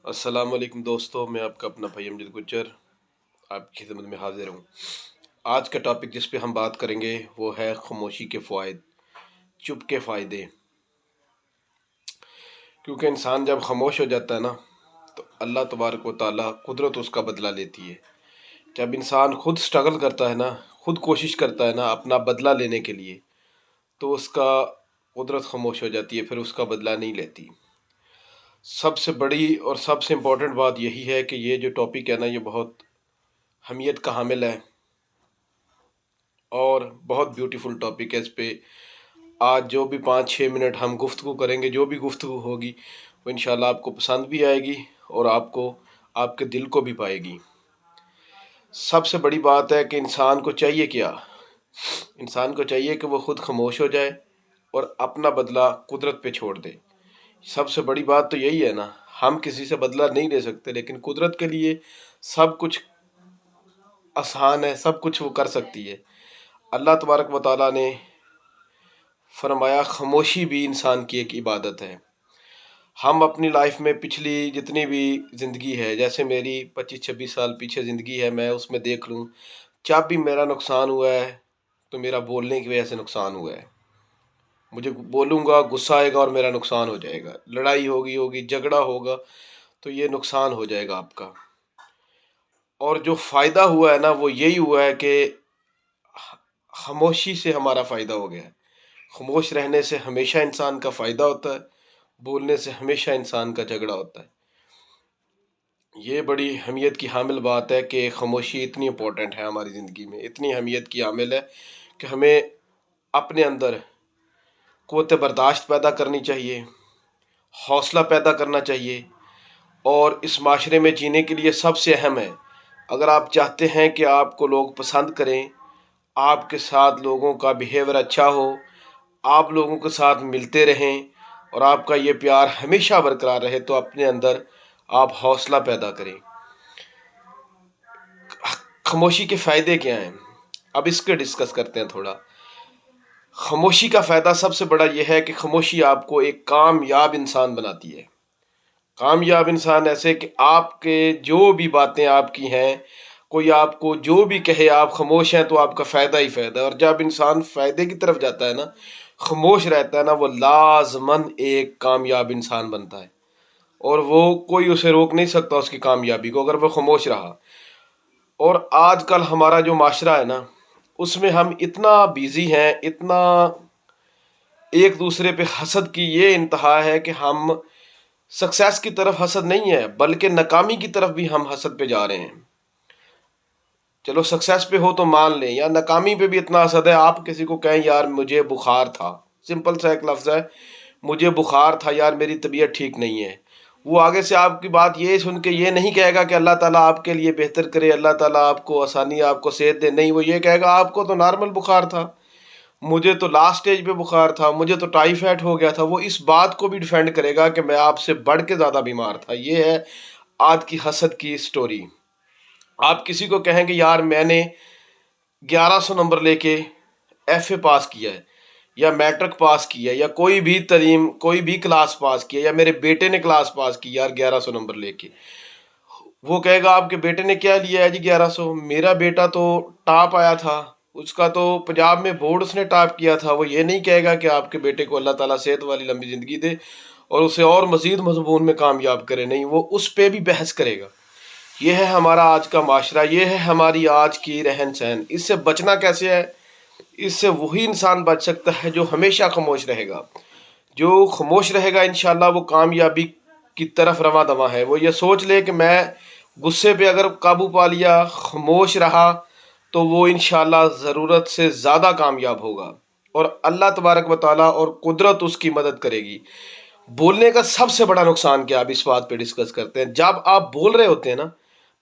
السلام علیکم دوستو، میں آپ کا اپنا بھائی امجد گجر آپ کی خدمت میں حاضر ہوں۔ آج کا ٹاپک جس پہ ہم بات کریں گے وہ ہے خاموشی کے فوائد، چپ کے فائدے۔ کیونکہ انسان جب خاموش ہو جاتا ہے نا تو اللہ تبارک و تعالیٰ قدرت اس کا بدلہ لیتی ہے۔ جب انسان خود سٹرگل کرتا ہے نا، خود کوشش کرتا ہے نا اپنا بدلہ لینے کے لیے، تو اس کا قدرت خاموش ہو جاتی ہے، پھر اس کا بدلہ نہیں لیتی۔ سب سے بڑی اور سب سے امپورٹنٹ بات یہی ہے کہ یہ جو ٹاپک ہے نا یہ بہت اہمیت کا حامل ہے اور بہت بیوٹیفل ٹاپک ہے۔ اس پہ آج جو بھی 5-6 منٹ ہم گفتگو کریں گے، جو بھی گفتگو ہوگی وہ انشاءاللہ آپ کو پسند بھی آئے گی اور آپ کے دل کو بھی پائے گی۔ سب سے بڑی بات ہے کہ انسان کو چاہیے کیا؟ انسان کو چاہیے کہ وہ خود خاموش ہو جائے اور اپنا بدلہ قدرت پہ چھوڑ دے۔ سب سے بڑی بات تو یہی ہے نا، ہم کسی سے بدلہ نہیں لے سکتے، لیکن قدرت کے لیے سب کچھ آسان ہے، سب کچھ وہ کر سکتی ہے۔ اللہ تبارک و تعالیٰ نے فرمایا خاموشی بھی انسان کی ایک عبادت ہے۔ ہم اپنی لائف میں پچھلی جتنی بھی زندگی ہے، جیسے میری 25-26 سال پیچھے زندگی ہے، میں اس میں دیکھ لوں، جب بھی میرا نقصان ہوا ہے تو میرا بولنے کی وجہ سے نقصان ہوا ہے۔ مجھے بولوں گا، غصہ آئے گا اور میرا نقصان ہو جائے گا، لڑائی ہوگی جھگڑا ہوگا تو یہ نقصان ہو جائے گا آپ کا۔ اور جو فائدہ ہوا ہے نا وہ یہی ہوا ہے کہ خاموشی سے ہمارا فائدہ ہو گیا ہے۔ خاموش رہنے سے ہمیشہ انسان کا فائدہ ہوتا ہے، بولنے سے ہمیشہ انسان کا جھگڑا ہوتا ہے۔ یہ بڑی اہمیت کی حامل بات ہے کہ خاموشی اتنی امپورٹنٹ ہے ہماری زندگی میں، اتنی اہمیت کی حامل ہے کہ ہمیں اپنے اندر قوت برداشت پیدا کرنی چاہیے، حوصلہ پیدا کرنا چاہیے، اور اس معاشرے میں جینے کے لیے سب سے اہم ہے، اگر آپ چاہتے ہیں کہ آپ کو لوگ پسند کریں، آپ کے ساتھ لوگوں کا بیہیور اچھا ہو، آپ لوگوں کے ساتھ ملتے رہیں اور آپ کا یہ پیار ہمیشہ برقرار رہے، تو اپنے اندر آپ حوصلہ پیدا کریں۔ خاموشی کے فائدے کیا ہیں؟ اب اس کے ڈسکس کرتے ہیں تھوڑا۔ خاموشی کا فائدہ سب سے بڑا یہ ہے کہ خاموشی آپ کو ایک کامیاب انسان بناتی ہے۔ کامیاب انسان ایسے کہ آپ کے جو بھی باتیں آپ کی ہیں، کوئی آپ کو جو بھی کہے، آپ خاموش ہیں تو آپ کا فائدہ ہی فائدہ ہے۔ اور جب انسان فائدے کی طرف جاتا ہے نا، خاموش رہتا ہے نا، وہ لازماً ایک کامیاب انسان بنتا ہے، اور وہ کوئی اسے روک نہیں سکتا اس کی کامیابی کو، اگر وہ خاموش رہا۔ اور آج کل ہمارا جو معاشرہ ہے نا، اس میں ہم اتنا بیزی ہیں، اتنا ایک دوسرے پہ حسد کی یہ انتہا ہے کہ ہم سکسیس کی طرف حسد نہیں ہے، بلکہ ناکامی کی طرف بھی ہم حسد پہ جا رہے ہیں۔ چلو سکسیس پہ ہو تو مان لیں، یا ناکامی پہ بھی اتنا حسد ہے، آپ کسی کو کہیں یار مجھے بخار تھا، سمپل سا ایک لفظ ہے، مجھے بخار تھا یار، میری طبیعت ٹھیک نہیں ہے، وہ آگے سے آپ کی بات یہ سن کے یہ نہیں کہے گا کہ اللہ تعالیٰ آپ کے لیے بہتر کرے، اللہ تعالیٰ آپ کو آسانی، آپ کو صحت دے، نہیں، وہ یہ کہے گا آپ کو تو نارمل بخار تھا، مجھے تو لاسٹ سٹیج پہ بخار تھا، مجھے تو ٹائیفائڈ ہو گیا تھا۔ وہ اس بات کو بھی ڈیفینڈ کرے گا کہ میں آپ سے بڑھ کے زیادہ بیمار تھا۔ یہ ہے آج کی حسد کی سٹوری۔ آپ کسی کو کہیں کہ یار میں نے 1100 نمبر لے کے ایف اے پاس کیا ہے، یا میٹرک پاس کیا ہے، یا کوئی بھی تعلیم، کوئی بھی کلاس پاس کیا، یا میرے بیٹے نے کلاس پاس کی یار 1100 نمبر لے کے، وہ کہے گا آپ کے بیٹے نے کیا لیا ہے جی 1100؟ میرا بیٹا تو ٹاپ آیا تھا، اس کا تو پنجاب میں بورڈ اس نے ٹاپ کیا تھا۔ وہ یہ نہیں کہے گا کہ آپ کے بیٹے کو اللہ تعالیٰ صحت والی لمبی زندگی دے اور اسے اور مزید مضمون میں کامیاب کرے، نہیں، وہ اس پہ بھی بحث کرے گا۔ یہ ہے ہمارا آج کا معاشرہ، یہ ہے ہماری آج کی رہن سہن۔ اس سے بچنا کیسے ہے؟ اس سے وہی انسان بچ سکتا ہے جو ہمیشہ خاموش رہے گا۔ جو خاموش رہے گا انشاءاللہ وہ کامیابی کی طرف رواں دواں ہے۔ وہ یہ سوچ لے کہ میں غصے پہ اگر قابو پا لیا، خاموش رہا، تو وہ انشاءاللہ ضرورت سے زیادہ کامیاب ہوگا، اور اللہ تبارک و تعالیٰ اور قدرت اس کی مدد کرے گی۔ بولنے کا سب سے بڑا نقصان کیا؟ اب اس بات پہ ڈسکس کرتے ہیں۔ جب آپ بول رہے ہوتے ہیں نا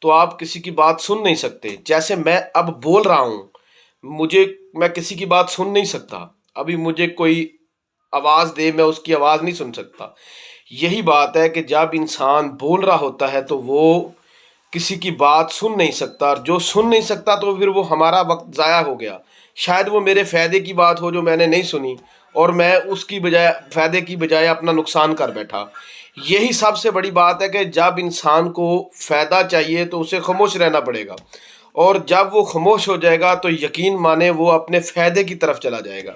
تو آپ کسی کی بات سن نہیں سکتے۔ جیسے میں اب بول رہا ہوں، میں کسی کی بات سن نہیں سکتا، ابھی مجھے کوئی آواز دے میں اس کی آواز نہیں سن سکتا۔ یہی بات ہے کہ جب انسان بول رہا ہوتا ہے تو وہ کسی کی بات سن نہیں سکتا، اور جو سن نہیں سکتا تو پھر وہ ہمارا وقت ضائع ہو گیا۔ شاید وہ میرے فائدے کی بات ہو جو میں نے نہیں سنی، اور میں اس کی بجائے، فائدے کی بجائے اپنا نقصان کر بیٹھا۔ یہی سب سے بڑی بات ہے کہ جب انسان کو فائدہ چاہیے تو اسے خاموش رہنا پڑے گا، اور جب وہ خاموش ہو جائے گا تو یقین مانے وہ اپنے فائدے کی طرف چلا جائے گا۔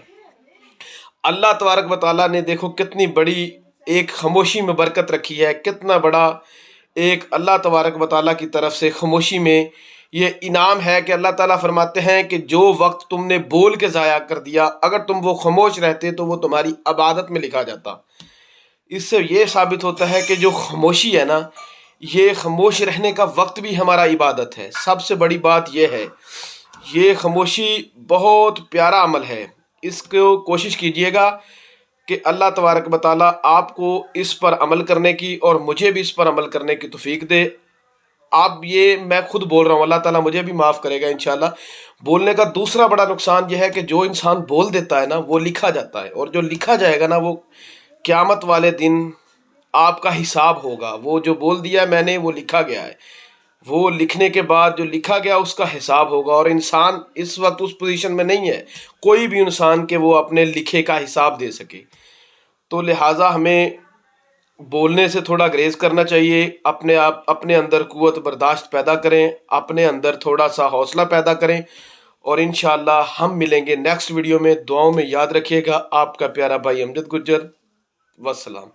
اللہ تبارک و تعالیٰ نے دیکھو کتنی بڑی ایک خاموشی میں برکت رکھی ہے، کتنا بڑا ایک اللہ تبارک و تعالیٰ کی طرف سے خاموشی میں یہ انعام ہے کہ اللہ تعالیٰ فرماتے ہیں کہ جو وقت تم نے بول کے ضائع کر دیا، اگر تم وہ خاموش رہتے تو وہ تمہاری عبادت میں لکھا جاتا۔ اس سے یہ ثابت ہوتا ہے کہ جو خاموشی ہے نا، یہ خاموش رہنے کا وقت بھی ہمارا عبادت ہے۔ سب سے بڑی بات یہ ہے، یہ خاموشی بہت پیارا عمل ہے، اس کو کوشش کیجئے گا کہ اللہ تبارک و تعالیٰ آپ کو اس پر عمل کرنے کی اور مجھے بھی اس پر عمل کرنے کی توفیق دے۔ اب یہ میں خود بول رہا ہوں، اللہ تعالیٰ مجھے بھی معاف کرے گا انشاءاللہ۔ بولنے کا دوسرا بڑا نقصان یہ ہے کہ جو انسان بول دیتا ہے نا وہ لکھا جاتا ہے، اور جو لکھا جائے گا نا وہ قیامت والے دن آپ کا حساب ہوگا۔ وہ جو بول دیا میں نے وہ لکھا گیا ہے، وہ لکھنے کے بعد جو لکھا گیا اس کا حساب ہوگا، اور انسان اس وقت اس پوزیشن میں نہیں ہے کوئی بھی انسان کہ وہ اپنے لکھے کا حساب دے سکے۔ تو لہٰذا ہمیں بولنے سے تھوڑا گریز کرنا چاہیے، اپنے اندر قوت برداشت پیدا کریں، اپنے اندر تھوڑا سا حوصلہ پیدا کریں، اور انشاءاللہ ہم ملیں گے نیکسٹ ویڈیو میں۔ دعاؤں میں یاد رکھیے گا، آپ کا پیارا بھائی امجد گجر۔ والسلام۔